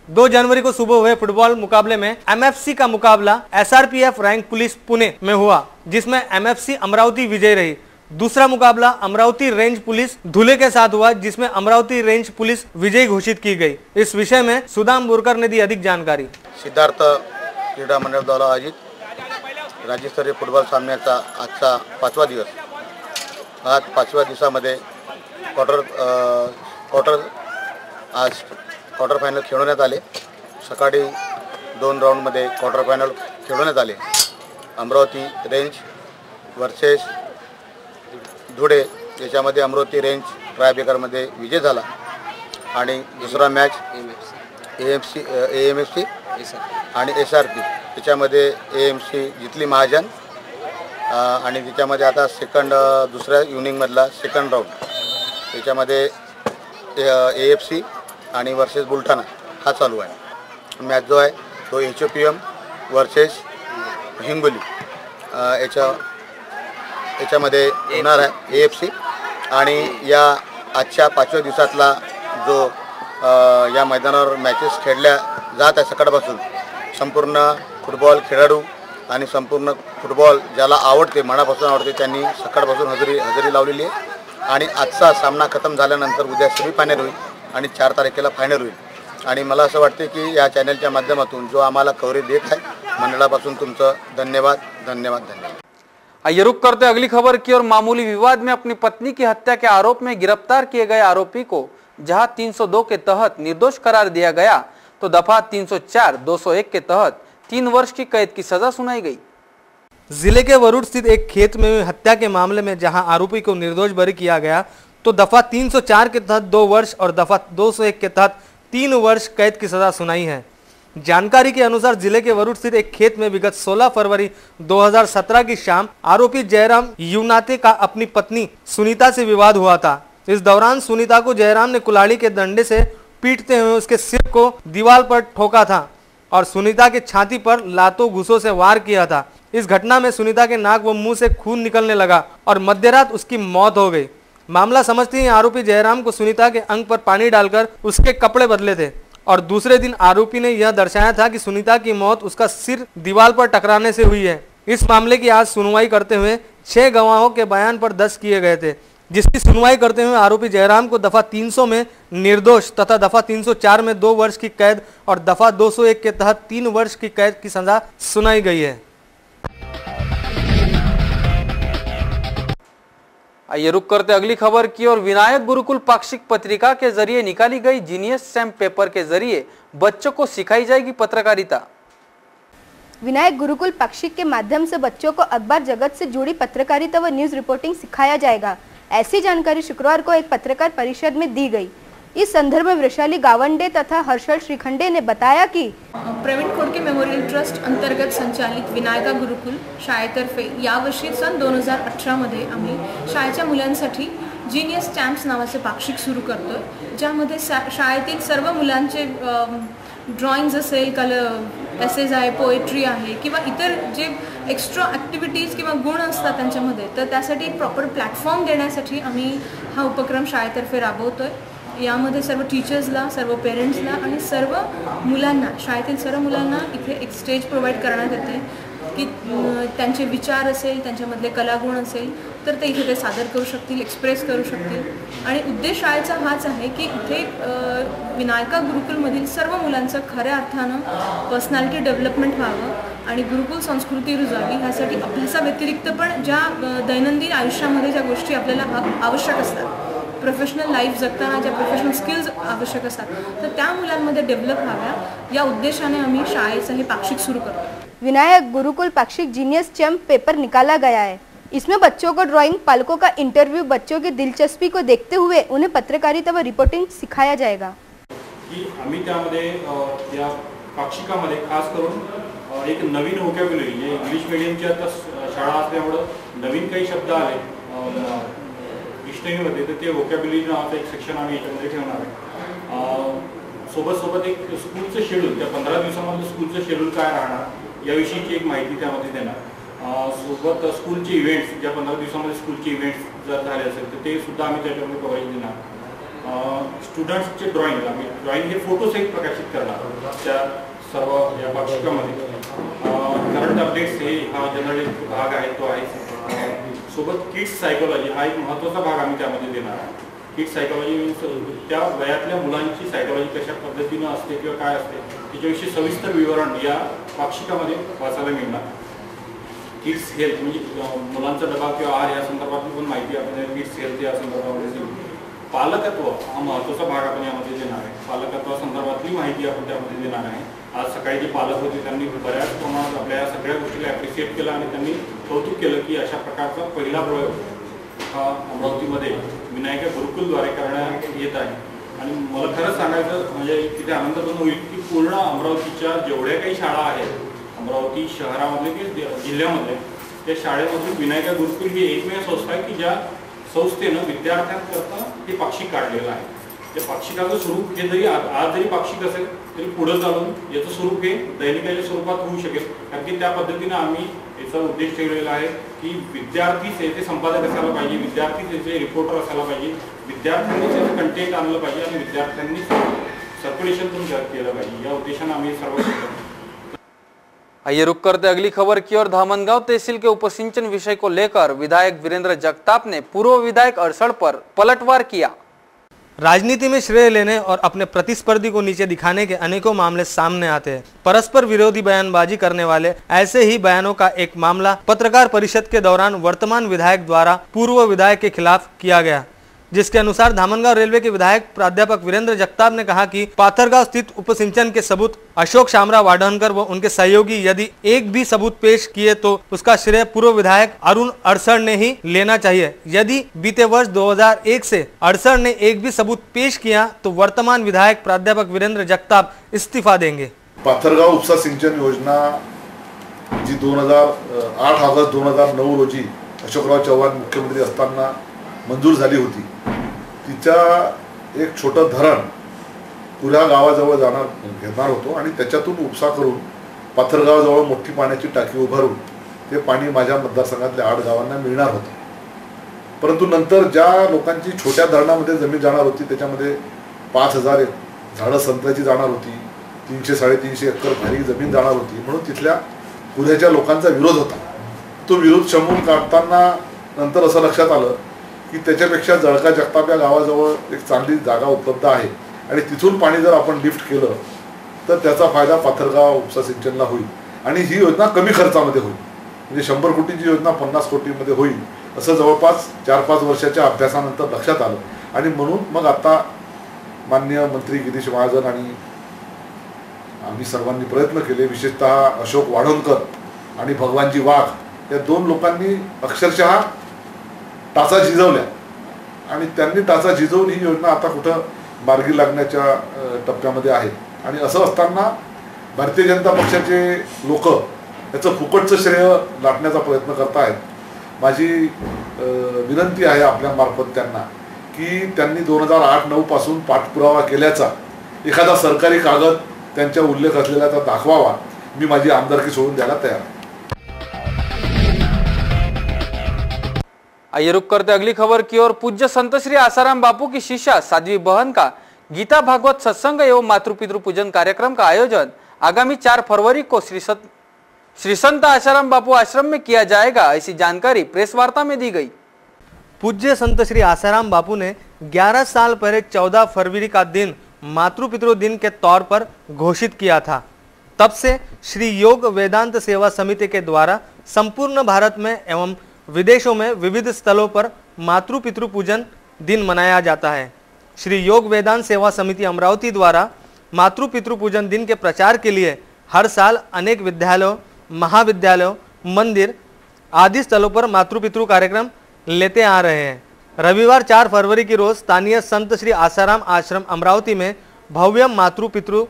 [SPEAKER 2] दो जनवरी को सुबह हुए फुटबॉल मुकाबले में एमएफसी का मुकाबला एसआरपीएफ रैंक पुलिस पुणे में हुआ, जिसमें एमएफसी अमरावती विजयी रही। दूसरा मुकाबला अमरावती रेंज पुलिस धुले के साथ हुआ, जिसमें अमरावती रेंज पुलिस विजयी घोषित की गई। इस विषय में सुदाम बोरकर ने दी अधिक जानकारी।
[SPEAKER 8] सिद्धार्थ क्रीडा मंडळ द्वारा आयोजित राज्यस्तरीय फुटबॉल सामन्याचा आजचा 5वा दिवस। आज 5व्या दिवसामध्ये क्वार्टर फायनल खेळवण्यात आले। सकाळी 2 राऊंडमध्ये क्वार्टर फायनल खेळवण्यात आले। अमरावती रेंज वर्सेस धुळे याच्यामध्ये अमरावती रेंज ट्रायबेकरमध्ये विजय झाला आणि दुसरा मॅच एएमएफसी आणि एसआरपी याच्यामध्ये एएमसी जितली महाजन आणि त्याच्यामध्ये आता दुसऱ्या इव्हनिंगमधला सेकंड राऊंड याच्यामध्ये एएफसी आणि वर्सेस बुलढाणा हा चालू आहे। मॅच जो आहे तो HOPM वर्सेस हिंगोली याच्यामध्ये होणार आहे AFC। आणि या आजच्या 5व्या दिवसातला जो या मैदानावर मॅचेस खेळल्या जात आहे सकाळपासून, संपूर्ण फुटबॉल खेळाडू आणि संपूर्ण फुटबॉल ज्याला आवडते मनापासून आवडते त्यांनी सकाळपासून हजेरी लावलेली आहे। आणि आजचा सामना खतम झाल्यानंतर उद्या सेमीफायनल होईल आणि 4 तारखेला फायनल होईल। आणि मला असं वाटते की या चॅनलच्या माध्यमातून जो आम्हाला कव्हरेज देत आहे मंडळापासून तुमचं धन्यवाद धन्यवाद धन्यवाद।
[SPEAKER 1] आइए रुक करते अगली खबर की ओर। मामूली विवाद में अपनी पत्नी की हत्या के आरोप में गिरफ्तार किए गए आरोपी को जहां 302 के तहत निर्दोष करार दिया गया, तो दफा 304, 201 के तहत 3 वर्ष की कैद की सजा सुनाई गई।
[SPEAKER 2] जिले के वरुड स्थित एक खेत में हुई हत्या के मामले में जहां आरोपी को निर्दोष बरी किया गया, तो दफा 304 के तहत 2 वर्ष और दफा 201 के तहत 3 वर्ष कैद की सजा सुनाई है। जानकारी के अनुसार जिले के वरुड स्थित एक खेत में विगत 16 फरवरी 2017 की शाम आरोपी जयराम युवनाते का अपनी पत्नी सुनीता से विवाद हुआ था। इस दौरान सुनीता को जयराम ने कुल्हाड़ी के डंडे से पीटते हुए उसके सिर को दीवार पर ठोका था और सुनीता के छाती पर लातों घूसों से वार किया था। इस घटना में सुनीता के नाक व मुंह से खून निकलने लगा और मध्यरात उसकी मौत हो गई। मामला समझते ही आरोपी जयराम को सुनीता के अंग पर पानी डालकर उसके कपड़े बदले थे और दूसरे दिन आरोपी ने यह दर्शाया था कि सुनीता की मौत उसका सिर दीवार पर टकराने से हुई है। इस मामले की आज सुनवाई करते हुए 6 गवाहों के बयान पर दर्ज किए गए थे, जिसकी सुनवाई करते हुए आरोपी जयराम को दफा 300 में निर्दोष तथा दफा 304 में 2 वर्ष की कैद और दफा 201 के तहत 3 वर्ष की कैद की सजा सुनाई गई है।
[SPEAKER 1] आइए रुक करते अगली खबर की और विनायक गुरुकुल पाक्षिक पत्रिका के जरिए निकाली गई जीनियस स्टैम्प पेपर के जरिए बच्चों को सिखाई जाएगी पत्रकारिता।
[SPEAKER 4] विनायक गुरुकुल पाक्षिक के माध्यम से बच्चों को अखबार जगत से जुड़ी पत्रकारिता व न्यूज रिपोर्टिंग सिखाया जाएगा। ऐसी जानकारी शुक्रवार को एक पत्रकार परिषद में दी गई। इस संदर्भ में वृषाली गावंडे तथा हर्षल श्रीखंडे ने बताया कि
[SPEAKER 9] प्रवीण खोडके मेमोरियल ट्रस्ट अंतर्गत संचालित विनायका गुरुकुल शाळेतर्फे यावर्षी सन 2018 मध्ये आम्ही शाळेच्या मुलांसाठी जीनियस स्टॅम्प्स नावाचे पाक्षिक सुरू करतोय, ज्यामध्ये शाळेतील सर्व मुलांचे ड्रॉइंग्स असेल, कलर एसेज आहे, पोएट्री आहे किंवा इतर जे एक्स्ट्रा ॲक्टिव्हिटीज किंवा गुण असतात त्यांच्यामध्ये, तर त्यासाठी एक प्रॉपर प्लॅटफॉर्म देण्यासाठी आम्ही हा उपक्रम शाळेतर्फे राबवतोय। यामध्ये सर्व टीचर्सला, सर्व पेरेंट्सला आणि सर्व मुलांना, शाळेतील सर्व मुलांना इथे एक स्टेज प्रोव्हाइड करण्यात येते की त्यांचे विचार असेल, त्यांच्यामधले कलागुण असेल तर ते इथे सादर करू शकतील, एक्सप्रेस करू शकतील। आणि उद्देश शाळेचा हाच आहे की इथे विनायका गुरुकुलमधील सर्व मुलांचं खऱ्या अर्थानं पर्सनॅलिटी डेव्हलपमेंट व्हावं आणि गुरुकुल संस्कृती रुजावी, ह्यासाठी अभ्यासाव्यतिरिक्त पण ज्या दैनंदिन आयुष्यामध्ये ज्या गोष्टी आपल्याला आवश्यक असतात, प्रोफेशनल लाईफ जगताना ज्या प्रोफेशनल स्किल्स आवश्यक असतात, तर त्या मुलांमध्ये डेव्हलप व्हाव्या या उद्देशाने आम्ही शाळेचं हे पाक्षिक सुरू करतो।
[SPEAKER 4] विनायक गुरुकुल पाक्षिक जीनियस स्टैम्प पेपर निकाला गया है। इसमें बच्चों को ड्राइंग, पालकों का इंटरव्यू, बच्चों की दिलचस्पी को देखते हुए उन्हें पत्रकारिता व रिपोर्टिंग सिखाया जाएगा।
[SPEAKER 10] की आम्ही त्यामध्ये या पाक्षिकामध्ये खास करून एक नवीन व्होकॅब्युलरी, जे इंग्लिश मीडियमची आता शाळा असल्यामुळं नवीन काही शब्द आले डिक्शनरीमध्ये, तर ते व्होकॅब्युलरी नावाचं एक सेक्शन आम्ही याच्यामध्ये ठेवणार आहे। सोबत एक स्कूलचं शेड्यूल, त्या 15 दिवसामध्ये स्कूलचं शेड्यूल काय राहणार याविषयीची एक माहिती त्यामध्ये देणार। सोबत स्कूलचे इव्हेंट्स, ज्या 15 दिवसामध्ये स्कूलचे इव्हेंट्स जर झाले असेल तर ते सुद्धा आम्ही त्याच्यामध्ये कव्हरेज देणार। स्टुडंट्सचे ड्रॉइंग हे फोटोसहित प्रकाशित करणार त्या सर्व या पाक्षिकामध्ये। करंट अपडेट्स हे हा जनरल भाग आहे, तो आहे। सोबत किड्स सायकोलॉजी हा एक महत्त्वाचा भाग आम्ही त्यामध्ये देणार आहे। किड्स सायकोलॉजी मीन्स त्या वयातल्या मुलांची सायकोलॉजी कशा पद्धतीनं असते किंवा काय असते त्याच्याविषयी सविस्तर विवरण या पाक्षिकामध्ये वाचायला मिळणार। किड्स हेल्थ म्हणजे मुलांचा डबा किंवा आहार या संदर्भातली पण माहिती आपण किड्स हेल्थ या संदर्भामध्ये दिली। पालकत्व हा महत्त्वाचा भाग आपण यामध्ये देणार आहे। पालकत्वासंदर्भातली माहिती आपण त्यामध्ये देणार आहे। आज सकाळी जे पालक होते त्यांनी बऱ्याच प्रमाणात आपल्या या सगळ्या गोष्टीला ॲप्रिशिएट केलं आणि त्यांनी कौतुक केलं की अशा प्रकारचा पहिला प्रयोग हा अमरावतीमध्ये विनायका गुरुकुलद्वारे करण्यात येत आहे। आणि मला खरंच सांगायचं म्हणजे तिथे आनंद पण होईल की पूर्ण अमरावतीच्या जेवढ्या काही शाळा आहेत, अमरावती शहरामध्ये की जिल्ह्यामध्ये, त्या शाळेमधून विनायका गुरुकुल ही एकमेव संस्था आहे की ज्या संस्थेनं विद्यार्थ्यांकरता हे पाक्षिक काढलेलं आहे। त्या पाक्षिकाचं स्वरूप हे जरी आज जरी पाक्षिक असेल तरी पुढे चालून याचं स्वरूप हे दैनिकाच्या स्वरूपात होऊ शकेल, कारण की त्या पद्धतीनं आम्ही याचा उद्देश ठेवलेला आहे की विद्यार्थीच याचे संपादक असायला पाहिजे, विद्यार्थीच याचे रिपोर्टर असायला पाहिजे, विद्यार्थ्यांनीच याचं कंटेंट आणलं पाहिजे आणि विद्यार्थ्यांनी सर्क्युलेशन पण केलं पाहिजे, या उद्देशानं आम्ही सर्व करतो।
[SPEAKER 1] आइए रुक करते अगली खबर की ओर। धामनगांव तहसील के उपसिंचन विषय को लेकर विधायक वीरेंद्र जगताप ने पूर्व विधायक अड़सड़ पर पलटवार किया।
[SPEAKER 2] राजनीति में श्रेय लेने और अपने प्रतिस्पर्धी को नीचे दिखाने के अनेकों मामले सामने आते हैं। परस्पर विरोधी बयानबाजी करने वाले ऐसे ही बयानों का एक मामला पत्रकार परिषद के दौरान वर्तमान विधायक द्वारा पूर्व विधायक के खिलाफ किया गया, जिसके अनुसार धामनगांव रेलवे के विधायक प्राध्यापक वीरेंद्र जगताप ने कहा कि पाथरगांव स्थित उपसिंचन के सबूत अशोक शामराव वाढणकर व उनके सहयोगी यदि एक भी सबूत पेश किए तो उसका श्रेय पूर्व विधायक अरुण अड़सड़ ने ही लेना चाहिए। यदि बीते वर्ष 2001 से अड़सड़ ने एक भी सबूत पेश किया तो वर्तमान विधायक प्राध्यापक वीरेंद्र जगताप इस्तीफा देंगे।
[SPEAKER 11] पाथरगांव उपसा सिंचन योजना जी 8 ऑगस्ट 2009 रोजी अशोकराव चव्हाण मुख्यमंत्री असताना मंजूर झाली होती, तिच्या एक छोटं धरण पुऱ्या गावाजवळ घेणार होतो आणि त्याच्यातून उपसा करून पाथरगावजवळ मोठी पाण्याची टाकी उभारून ते पाणी माझ्या मतदारसंघातल्या 8 गावांना मिळणार होतं। परंतु नंतर ज्या लोकांची छोट्या धरणामध्ये जमीन जाणार होती त्याच्यामध्ये 5000 झाडं संत्र्याची जाणार होती, 300-350 एकर भारी जमीन जाणार होती, म्हणून तिथल्या पुऱ्याच्या लोकांचा विरोध होता। तो विरोध शमवून काढताना नंतर असं लक्षात आलं की त्याच्यापेक्षा जळका जगताप या गावाजवळ एक चांगली जागा उपलब्ध आहे आणि तिथून पाणी जर आपण लिफ्ट केलं तर त्याचा फायदा पाथरगाव उपसा सिंचनला होईल आणि ही योजना कमी खर्चामध्ये होईल। म्हणजे 100 कोटीची योजना 50 कोटीमध्ये होईल असं जवळपास 4-5 वर्षाच्या अभ्यासानंतर लक्षात आलं आणि म्हणून मग आता माननीय मंत्री गिरीश महाजन आणि आम्ही सर्वांनी प्रयत्न केले, विशेषतः अशोक वाढवणकर आणि भगवानजी वाघ या 2 लोकांनी अक्षरशः टाचा झिजवल्या आणि त्यांनी टाचा झिजवून ही योजना आता कुठं मार्गी लागण्याच्या टप्प्यामध्ये आहे. आणि असं असताना भारतीय जनता पक्षाचे लोक याचं फुकटचं श्रेय लाटण्याचा प्रयत्न करत आहेत. माझी विनंती आहे आपल्यामार्फत त्यांना की त्यांनी 2008-9 पासून पाठपुरावा केल्याचा एखादा सरकारी कागद त्यांच्या उल्लेख असलेल्याचा दाखवावा. मी माझी आमदारकी सोडून द्यायला तयार आहे.
[SPEAKER 1] आइए रुक करते अगली खबर की ओर। पूज्य संत श्री आसाराम बापू की शिष्या साध्वी बहन का गीता भागवत सत्संग एवं मातृपितृ पूजन कार्यक्रम का आयोजन आगामी 4 फरवरी को श्री संत आसाराम बापू आश्रम में किया जाएगा, ऐसी जानकारी प्रेस वार्ता में दी गई।
[SPEAKER 2] पूज्य संत श्री आसाराम बापू ने 11 साल पहले 14 फरवरी का दिन मातृपितृ दिन के तौर पर घोषित किया था। तब से श्री योग वेदांत सेवा समिति के द्वारा संपूर्ण भारत में एवं विदेशों में विविध स्थलों पर मातृपितृ पूजन दिन मनाया जाता है। श्री योग वेदांत सेवा समिति अमरावती द्वारा मातृपितृ पूजन दिन के प्रचार के लिए हर साल अनेक विद्यालयों, महाविद्यालयों, मंदिर आदि स्थलों पर मातृपितृ कार्यक्रम लेते आ रहे हैं। रविवार 4 फरवरी की रोज स्थानीय संत श्री आसाराम आश्रम अमरावती में भव्य मातृपितृ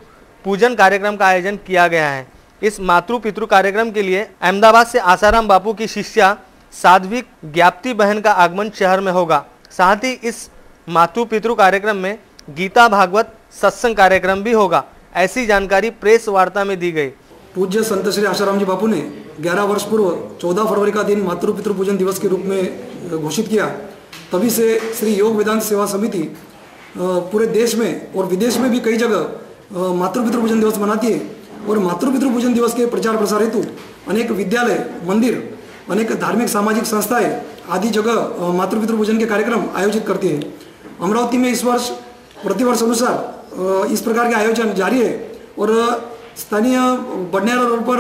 [SPEAKER 2] पूजन कार्यक्रम का आयोजन किया गया है। इस मातृपितृ कार्यक्रम के लिए अहमदाबाद से आसाराम बापू की शिष्या साध्वी ज्ञाप्ति बहन का आगमन शहर में होगा। साथ ही इस मातृपितृ कार्यक्रम में गीता भागवत सत्संग कार्यक्रम भी होगा, ऐसी जानकारी प्रेस वार्ता में दी गई।
[SPEAKER 12] पूज्य संत श्री आसाराम जी बापू ने 11 वर्ष पूर्व 14 फरवरी का दिन मातृपितृ पूजन दिवस के रूप में घोषित किया। तभी से श्री योग वेदांत सेवा समिति पूरे देश में और विदेश में भी कई जगह मातृपितृ पूजन दिवस मनाती है और मातृपितृ पूजन दिवस के प्रचार प्रसार हेतु अनेक विद्यालय, मंदिर, अनेक धार्मिक सामाजिक संस्थाएं आदि जगह मातृपितृ पूजन के कार्यक्रम आयोजित करती है। अमरावती में इस वर्ष प्रतिवर्ष अनुसार इस प्रकार के आयोजन जारी है और स्थानीय बडनेरा रोड पर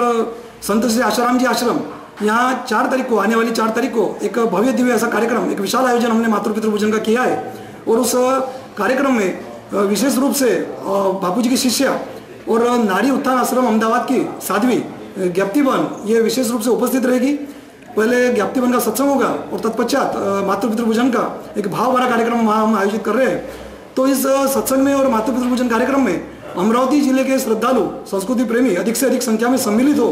[SPEAKER 12] संत श्री आसाराम जी आश्रम यहाँ 4 तारीख को, आने वाली 4 तारीख को एक भव्य दिव्य ऐसा कार्यक्रम, एक विशाल आयोजन हमने मातृपितृ पूजन का किया है। और उस कार्यक्रम में विशेष रूप से बापू जी की शिष्या और नारी उत्थान आश्रम अहमदाबाद की साध्वी ज्ञाप्ति बहन ये विशेष रूप से उपस्थित रहेगी। पहले ज्ञाप्ति बहन का सत्संग होगा और तत्पश्चात मातृपितृ पूजन का एक भाव भरा कार्यक्रम वहाँ हम आयोजित कर रहे हैं। तो इस सत्संग में और मातृपितृ पूजन कार्यक्रम में अमरावती जिले के श्रद्धालु, संस्कृति प्रेमी अधिक से अधिक संख्या में सम्मिलित हो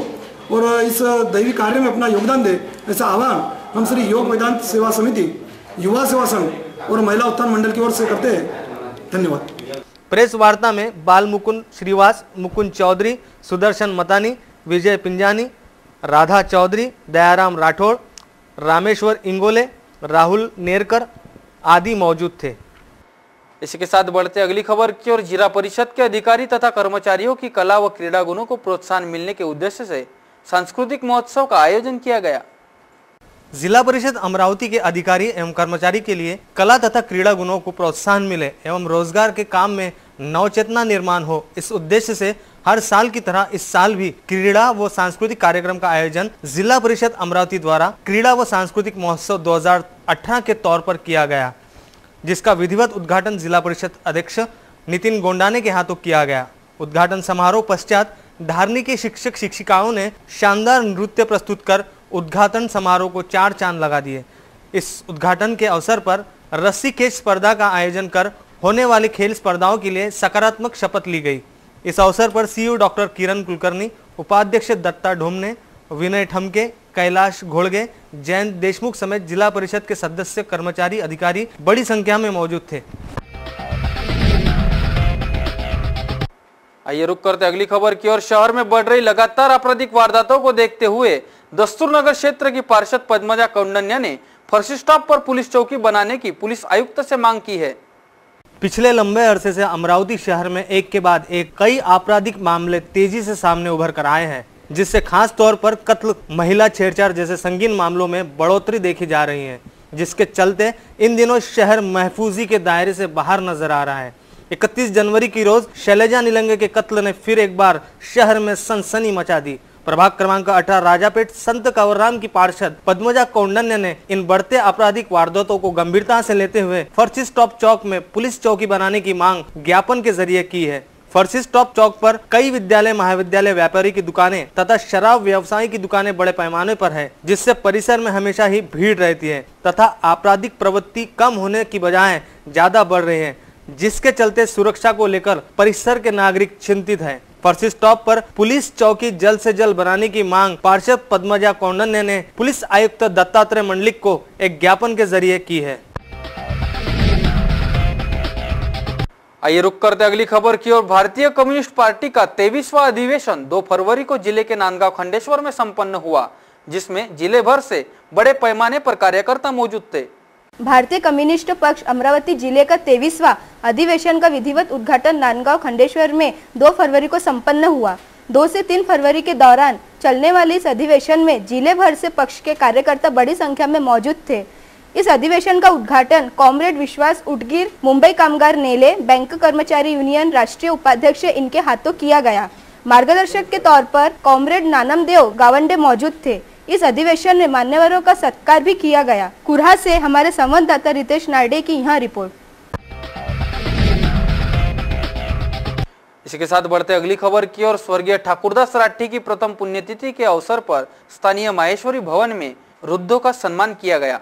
[SPEAKER 12] और इस दैवी कार्य में अपना योगदान दे, ऐसा आह्वान हम श्री योग वेदांत सेवा समिति, युवा सेवा संघ और महिला उत्थान मंडल की ओर से करते हैं। धन्यवाद।
[SPEAKER 2] प्रेस वार्ता में बाल मुकुंद श्रीवास, मुकुंद चौधरी, सुदर्शन मतानी, विजय पिंजानी, राधा चौधरी, दयाराम राठौड़, रामेश्वर इंगोले, राहुल नेरकर आदि मौजूद थे।
[SPEAKER 1] इसी के साथ बढ़ते अगली खबर की ओर। जिला परिषद के अधिकारी तथा कर्मचारियों की कला व क्रीड़ा गुणों को प्रोत्साहन मिलने के उद्देश्य से सांस्कृतिक महोत्सव का आयोजन किया गया।
[SPEAKER 2] जिला परिषद अमरावती के अधिकारी एवं कर्मचारी के लिए कला तथा क्रीड़ा गुणों को प्रोत्साहन मिले एवं रोजगार के काम में नवचेतना निर्माण हो, इस उद्देश्य से हर साल की तरह इस साल भी क्रीड़ा व सांस्कृतिक कार्यक्रम का आयोजन जिला परिषद अमरावती द्वारा क्रीड़ा व सांस्कृतिक महोत्सव 2018 के तौर पर किया गया, जिसका विधिवत उद्घाटन जिला परिषद अध्यक्ष नितिन गोंडाने के हाथों किया गया। उद्घाटन समारोह पश्चात धारनी के शिक्षक शिक्षिकाओं ने शानदार नृत्य प्रस्तुत कर उद्घाटन समारोह को 4 चांद लगा दिए। इस उद्घाटन के अवसर पर रस्सी खेच स्पर्धा का आयोजन कर होने वाली खेल स्पर्धाओं के लिए सकारात्मक शपथ ली गई। इस अवसर पर सीईओ डॉक्टर किरण कुलकर्णी, उपाध्यक्ष दत्ता ढोमने, विनय ठमके, कैलाश घोड़गे, जयंत देशमुख समेत जिला परिषद के सदस्य, कर्मचारी, अधिकारी बड़ी संख्या में मौजूद थे।
[SPEAKER 1] आइए रुक करते अगली खबर की ओर। शहर में बढ़ रही लगातार आपराधिक वारदातों को देखते हुए दस्तूरनगर क्षेत्र की पार्षद पद्मजा कौंडन्या ने फर्शी स्टॉप पर पुलिस चौकी बनाने की पुलिस आयुक्त से मांग की है।
[SPEAKER 2] पिछले लंबे अरसे से अमरावती शहर में एक के बाद एक कई आपराधिक मामले तेजी से सामने उभर कर आए हैं, जिससे खास तौर पर कत्ल, महिला छेड़छाड़ जैसे संगीन मामलों में बढ़ोतरी देखी जा रही है, जिसके चलते इन दिनों शहर महफूजी के दायरे से बाहर नजर आ रहा है। 31 जनवरी की रोज शैलजा निलंगे के कत्ल ने फिर एक बार शहर में सनसनी मचा दी। प्रभाग क्रमांक 18 राजापेट संत कंवरराम की पार्षद पद्मजा कौंडन्य ने इन बढ़ते आपराधिक वारदातों को गंभीरता से लेते हुए फर्जी स्टॉप चौक में पुलिस चौकी बनाने की मांग ज्ञापन के जरिए की है। फर्जी स्टॉप चौक पर कई विद्यालय, महाविद्यालय, व्यापारी की दुकानें तथा शराब व्यवसायी की दुकानें बड़े पैमाने पर है, जिससे परिसर में हमेशा ही भीड़ रहती है तथा आपराधिक प्रवृत्ति कम होने की बजाय ज्यादा बढ़ रही है, जिसके चलते सुरक्षा को लेकर परिसर के नागरिक चिंतित हैं। फर्जी स्टॉप पर पुलिस चौकी जल्द से जल्द बनाने की मांग पार्षद पद्मजा कौंडन्य ने पुलिस आयुक्त दत्तात्रेय मंडलिक को एक ज्ञापन के जरिए की है।
[SPEAKER 1] आइए रुक करते अगली खबर की ओर। भारतीय कम्युनिस्ट पार्टी का 23वां अधिवेशन 2 फरवरी को जिले के नांदगांव खंडेश्वर में संपन्न हुआ, जिसमें जिले भर से बड़े पैमाने पर कार्यकर्ता मौजूद थे।
[SPEAKER 4] भारतीय कम्युनिस्ट पक्ष अमरावती जिले का 23वां अधिवेशन का विधिवत उद्घाटन नांदगांव खंडेश्वर में 2 फरवरी को संपन्न हुआ। 2 से 3 फरवरी के दौरान चलने वाले इस अधिवेशन में जिले भर से पक्ष के कार्यकर्ता बड़ी संख्या में मौजूद थे। इस अधिवेशन का उद्घाटन कॉमरेड विश्वास उटगीर, मुंबई कामगार नेले, बैंक कर्मचारी यूनियन राष्ट्रीय उपाध्यक्ष इनके हाथों किया गया। मार्गदर्शक के तौर पर कॉमरेड नानमदेव गावंडे मौजूद थे। इस अधिवेशन में मान्यवरों का सत्कार भी किया गया। कुरहा से हमारे संवाददाता रितेश नार्डे की यह रिपोर्ट।
[SPEAKER 1] इसी के साथ बढ़ते अगली खबर की ओर। स्वर्गीय ठाकुरदास राठी की प्रथम पुण्यतिथि के अवसर पर स्थानीय माहेश्वरी भवन में वृद्धों का सम्मान किया गया।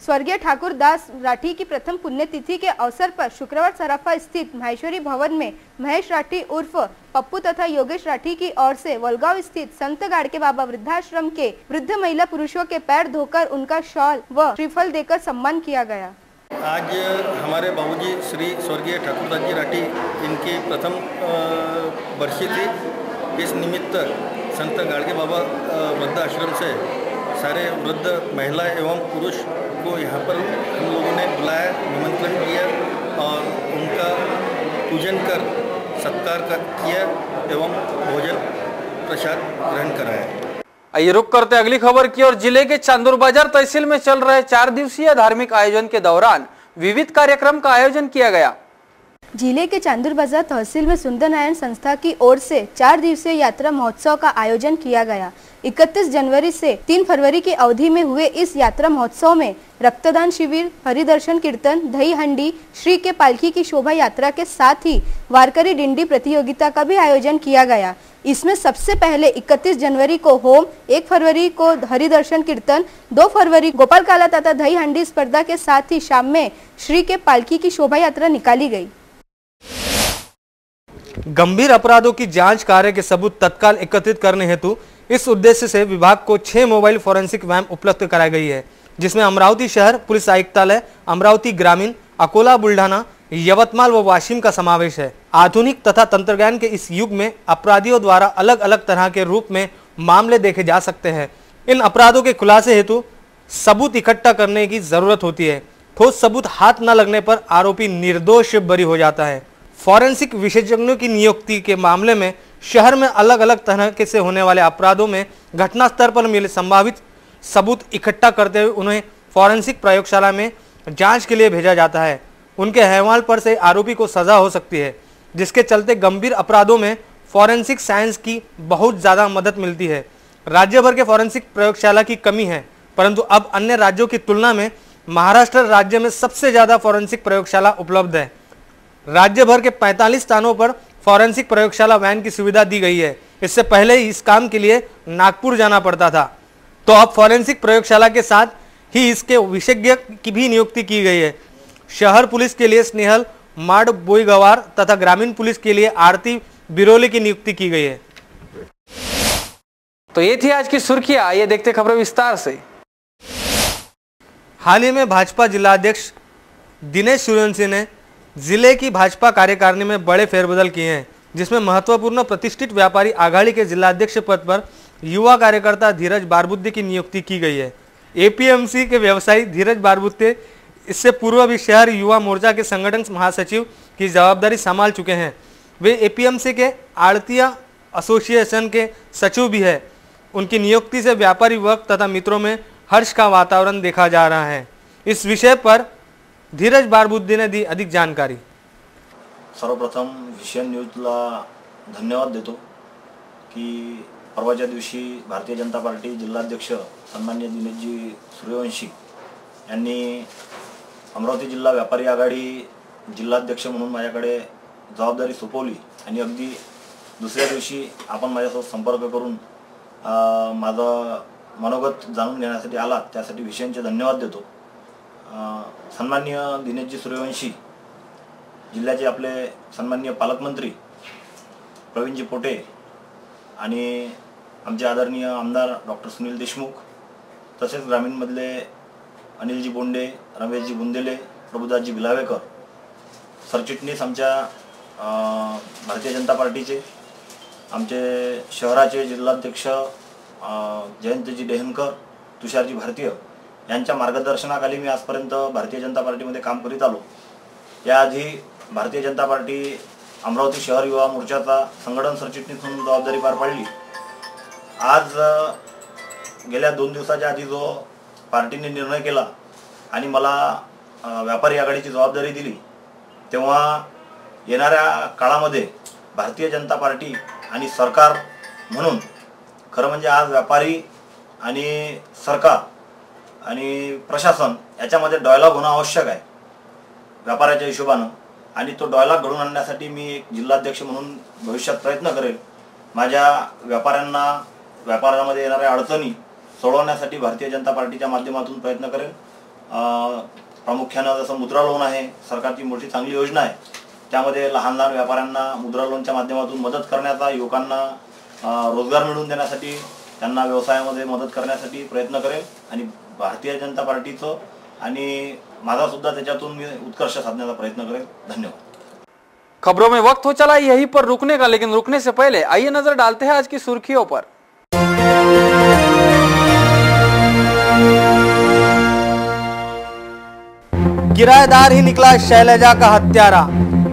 [SPEAKER 4] स्वर्गीय ठाकुरदास राठी की प्रथम पुण्यतिथि के अवसर पर शुक्रवार सराफा स्थित माहेश्वरी भवन में महेश राठी उर्फ पप्पू तथा योगेश राठी की ओर से वलगांव स्थित संत गाड़के बाबा वृद्धाश्रम के वृद्ध महिला पुरुषों के पैर धोकर उनका शॉल व श्रीफल देकर सम्मान किया गया।
[SPEAKER 13] आज हमारे बाबूजी श्री स्वर्गीय ठाकुरदास जी राठी इनकी प्रथम बरसी थी। इस निमित्त संत गाड़के बाबा वृद्धाश्रम से सारे वृद्ध महिला एवं पुरुष को यहाँ पर हम लोगों ने बुलाया, निमंत्रण किया और उनका पूजन कर सत्कार किया एवं भोजन प्रसाद ग्रहण कराया।
[SPEAKER 1] आइए रुक करते अगली खबर की ओर। जिले के चांदूर बाजार तहसील में चल रहे 4 दिवसीय धार्मिक आयोजन के दौरान विविध कार्यक्रम का आयोजन किया गया।
[SPEAKER 4] जिले के चांदूर बाजार तहसील में सुंदर नारायण संस्था की ओर से 4 दिवसीय यात्रा महोत्सव का आयोजन किया गया। 31 जनवरी से 3 फरवरी की अवधि में हुए इस यात्रा महोत्सव में रक्तदान शिविर, हरिदर्शन कीर्तन, दही हंडी, श्री के पालकी की शोभा यात्रा के साथ ही वारकरी डिंडी प्रतियोगिता का भी आयोजन किया गया। इसमें सबसे पहले 31 जनवरी को होम, 1 फरवरी को हरिदर्शन कीर्तन, 2 फरवरी गोपाल काला तथा दही हंडी स्पर्धा के साथ ही शाम में श्री के पालकी की शोभा यात्रा निकाली गई।
[SPEAKER 2] गंभीर अपराधों की जांच कार्य के सबूत तत्काल एकत्रित करने हेतु इस उद्देश्य से विभाग को 6 मोबाइल फॉरेंसिक वैन उपलब्ध कराई गई है, जिसमें अमरावती शहर पुलिस आयुक्तालय, अमरावती ग्रामीण, अकोला, बुल्ढाना, यवतमाल व वाशिम का समावेश है। आधुनिक तथा तंत्रज्ञान के इस युग में अपराधियों द्वारा अलग अलग तरह के रूप में मामले देखे जा सकते हैं। इन अपराधों के खुलासे हेतु सबूत इकट्ठा करने की जरूरत होती है। ठोस सबूत हाथ न लगने पर आरोपी निर्दोष बरी हो जाता है। फॉरेंसिक विशेषज्ञों की नियुक्ति के मामले में शहर में अलग अलग तरह के से होने वाले अपराधों में घटना स्तर पर मिले संभावित सबूत इकट्ठा करते हुए उन्हें फॉरेंसिक प्रयोगशाला में जांच के लिए भेजा जाता है। उनके अहवाल पर से आरोपी को सजा हो सकती है, जिसके चलते गंभीर अपराधों में फॉरेंसिक साइंस की बहुत ज़्यादा मदद मिलती है। राज्य भर के फॉरेंसिक प्रयोगशाला की कमी है, परंतु अब अन्य राज्यों की तुलना में महाराष्ट्र राज्य में सबसे ज़्यादा फॉरेंसिक प्रयोगशाला उपलब्ध है। राज्य भर के 45 स्थानों पर फॉरेंसिक प्रयोगशाला वैन की सुविधा दी गई है। इससे पहले इस काम के लिए नागपुर जाना पड़ता था, तो अब फॉरेंसिक प्रयोगशाला के साथ ही इसके विशेषज्ञ की भी नियुक्ति की गई है। शहर पुलिस के लिए स्नेहल माड बोईगवार तथा ग्रामीण पुलिस के लिए आरती बिरोली की नियुक्ति की गई है।
[SPEAKER 1] तो ये थी आज की सुर्खियां। आइए देखते खबरें विस्तार से।
[SPEAKER 2] हाल ही में भाजपा जिलाध्यक्ष दिनेश सूर्यवंशी ने जिले की भाजपा कार्यकारिणी में बड़े फेरबदल किए हैं, जिसमें महत्वपूर्ण प्रतिष्ठित व्यापारी आघाड़ी के जिलाध्यक्ष पद पर युवा कार्यकर्ता धीरज बारबुद्दे की नियुक्ति की गई है। एपीएमसी के व्यवसायी धीरज बारबुद्दे इससे पूर्व भी शहर युवा मोर्चा के संगठन महासचिव की जवाबदारी संभाल चुके हैं। वे एपीएमसी के आड़तिया एसोसिएशन के सचिव भी है। उनकी नियुक्ति से व्यापारी वर्ग तथा मित्रों में हर्ष का वातावरण देखा जा रहा है। इस विषय पर धीरज बारबुद्दे ने दी अधिक जानकारी।
[SPEAKER 14] सर्वप्रथम विषय न्यूजला धन्यवाद देतो की परवाच्या दिवशी भारतीय जनता पार्टी जिल्हाध्यक्ष सन्माननीय दिनेशजी सूर्यवंशी यांनी अमरावती जिल्हा व्यापारी आघाडी जिल्हाध्यक्ष म्हणून माझ्याकडे जबाबदारी सोपवली आणि अगदी दुसऱ्या दिवशी आपण माझ्यासोबत संपर्क करून माझं मनोगत जाणून घेण्यासाठी आलात, त्यासाठी विशेष धन्यवाद देतो. सन्माननीय दिनेशजी सूर्यवंशी, जिल्ह्याचे आपले सन्माननीय पालकमंत्री प्रवीणजी पोटे आणि आमचे आदरणीय आमदार डॉक्टर सुनील देशमुख, तसेच ग्रामीणमधले अनिलजी बोंडे, रमेशजी बुंदेले, प्रभुदासजी बिलावेकर, सरचिटणीस आमच्या भारतीय जनता पार्टीचे, आमचे शहराचे जिल्हाध्यक्ष जयंतजी डेहनकर, तुषारजी भारतीय यांच्या मार्गदर्शनाखाली मी आजपर्यंत भारतीय जनता पार्टीमध्ये काम करीत आलो. याआधी भारतीय जनता पार्टी अमरावती शहर युवा मोर्चाचा संघटन सरचिटणीस म्हणून जबाबदारी पार पाडली. आज गेल्या 2 दिवसाच्या आधी जो पार्टीने निर्णय केला आणि मला व्यापारी आघाडीची जबाबदारी दिली, तेव्हा येणाऱ्या काळामध्ये भारतीय जनता पार्टी आणि सरकार म्हणून खरं म्हणजे आज व्यापारी आणि सरकार आणि प्रशासन याच्यामध्ये डायलॉग होणं आवश्यक आहे व्यापाराच्या हिशोबानं, आणि तो डायलॉग घडवून आणण्यासाठी मी एक जिल्हाध्यक्ष म्हणून भविष्यात प्रयत्न करेल. माझ्या व्यापारामध्ये येणाऱ्या अडचणी सोडवण्यासाठी भारतीय जनता पार्टीच्या माध्यमातून प्रयत्न करेल. प्रामुख्यानं जसं मुद्रा लोन आहे, सरकारची मोठी चांगली योजना आहे, त्यामध्ये लहान लहान व्यापाऱ्यांना मुद्रा लोनच्या माध्यमातून मदत करण्याचा, युवकांना रोजगार मिळवून देण्यासाठी, त्यांना व्यवसायामध्ये मदत करण्यासाठी प्रयत्न करेल. आणि भारतीय जनता पार्टीचं आणि माझा सुद्धा त्याच्यातून मी उत्कर्ष साधण्याचा प्रयत्न करेल. धन्यवाद.
[SPEAKER 1] खबरों में वक्त हो चला यहीं पर रुकने का, लेकिन रुकने से पहले आइए नजर डालते हैं आज की सुर्खियों पर.
[SPEAKER 2] किराएदार ही निकला शैलजा का हत्यारा,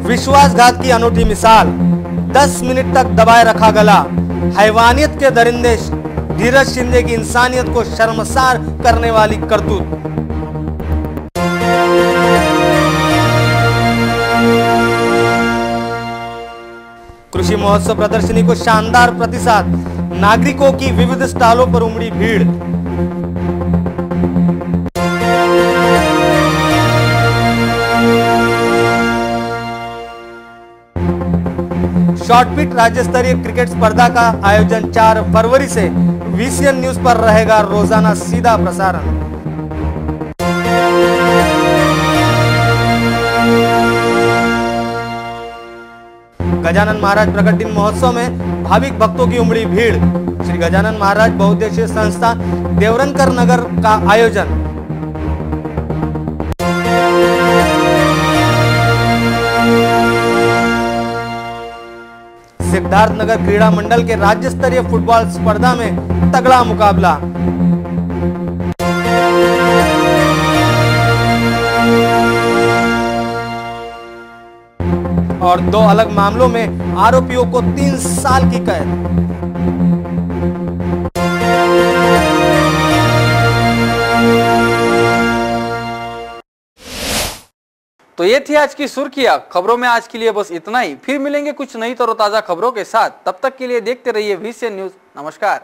[SPEAKER 2] विश्वासघात की अनूठी मिसाल, 10 मिनट तक दबाए रखा गला. हैवानियत के दरिंदे धीरज शिंदे की इंसानियत को शर्मसार करने वाली करतूत. कृषि महोत्सव प्रदर्शनी को शानदार प्रतिसाद, नागरिकों की विविध स्टॉलों पर उमड़ी भीड़. शॉर्टपिट राज्य स्तरीय क्रिकेट स्पर्धा का आयोजन 4 फरवरी से VCN न्यूज पर रहेगा रोजाना सीधा प्रसारण. गजानन महाराज प्रकट दिन महोत्सव में भाविक भक्तों की उमड़ी भीड़. श्री गजानन महाराज बहुउद्देशीय संस्था देवरनकर नगर का आयोजन. सिद्धार्थ नगर क्रीड़ा मंडल के राज्य स्तरीय फुटबॉल स्पर्धा में तगड़ा मुकाबला. और 2 अलग मामलों में आरोपियों को 3 साल की कैद.
[SPEAKER 1] तो ये थी आज की सुर्खियां. खबरों में आज के लिए बस इतना ही. फिर मिलेंगे कुछ नई तरोताजा खबरों के साथ. तब तक के लिए देखते रहिए VCN न्यूज. नमस्कार.